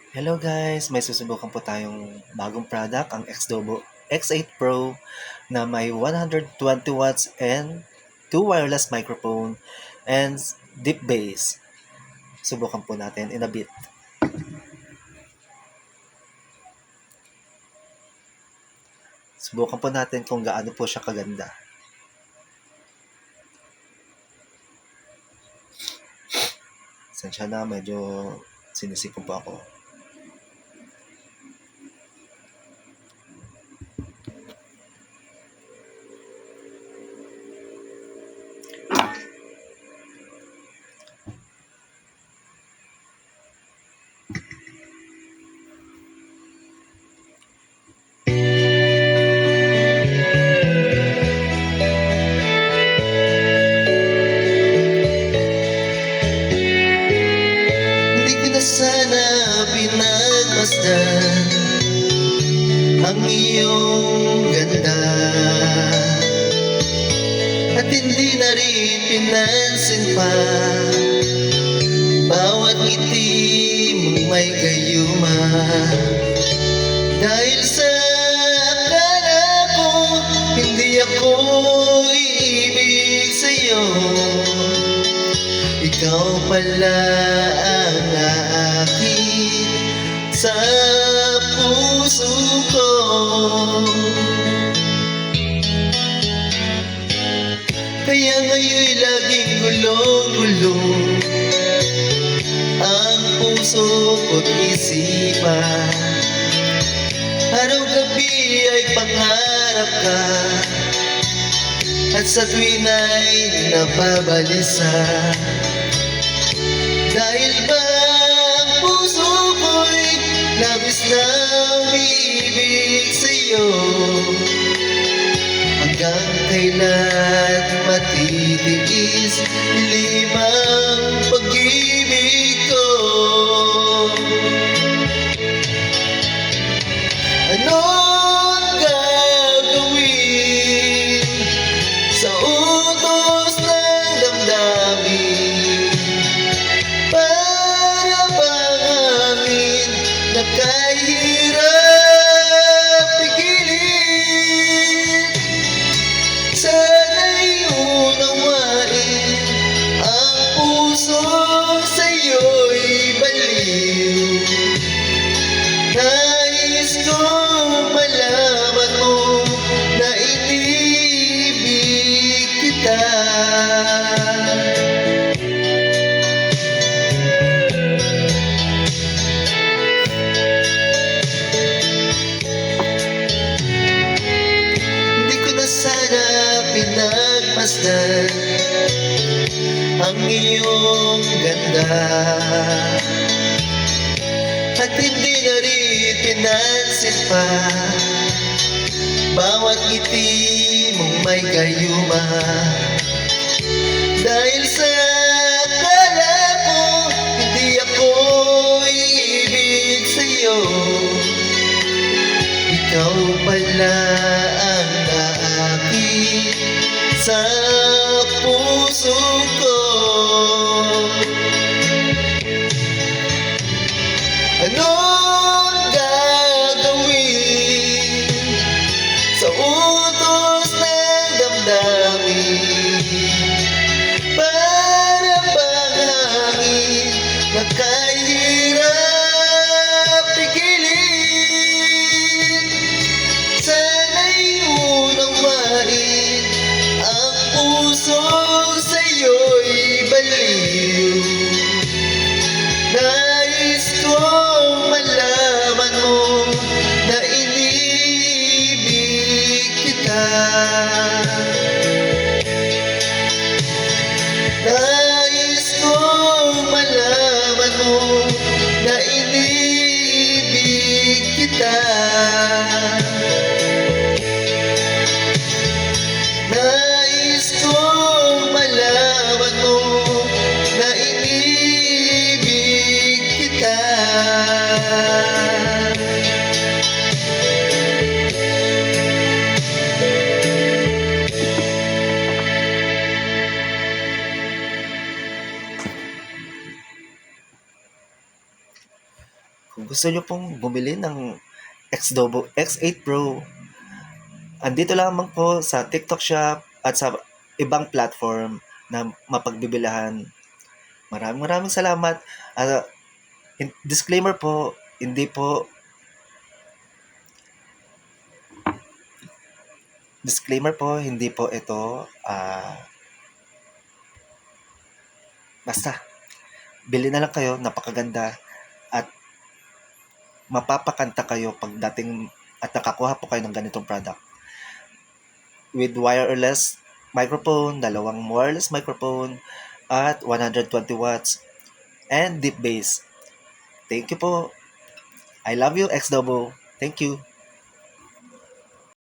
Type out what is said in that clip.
Hello guys! May susubukan po tayong bagong product, ang Xdobo X8 Pro na may 120 watts and 2 wireless microphone and deep bass. Subukan po natin in a bit. Subukan po natin kung gaano po siya kaganda. Sensya na, medyo sinisipon po ako. Hindi ko na sana pinagmasdan ang iyong ganda, at hindi na rin pinansin pa bawat ngiti mong may gayuma. Dahil sa akala ko hindi ako iibig sa'yo, ikaw pala ang akin sa puso ko. Kaya ngayon'y laging gulong-gulong ang puso ko't isipan. Araw-gabi ay pangarap ka, at sa tuwin ay nababalisa. Dahil ba ang puso ko'y labis na umiibig sa'yo, hanggang kailan matitiis limang pag-ibig ko? Anong gagawin sa utos ng damdamin? Para bang hangin na kahirap pigilin? Sana'y unawain ang puso sa'yo'y baliw. Nais kong malaman mo na inibig kita. Hindi ko na sana pinagmasdan ang iyong ganda, at hindi na rin pinansin pa bawat ngiti mong may gayuma. Dahil sa akala ko hindi ako iibig sa'yo, ikaw pala ang akin sa puso ko. Anong gagawin sa utos ng damdamin? Para bang hangin na kahirap pigilin? Sana'y unawain ang puso sa'yo'y baliw. Nais kong malaman mo na inibig kita. Nais kong malaman mo na inibig kita. Nais kong malaman mo na inibig kita. Kung gusto nyo pong bumili ng Xdobo X8 Pro, andito lamang po sa TikTok Shop at sa ibang platform na mapagbibilahan. Maraming maraming salamat. Disclaimer po, hindi po ito, basta, bili na lang kayo, napakaganda, at mapapakanta kayo pagdating at nakakuha po kayo ng ganitong product. With wireless microphone, dalawang wireless microphone, at 120 watts, and deep bass. Thank you po. I love you, X-Double. Thank you.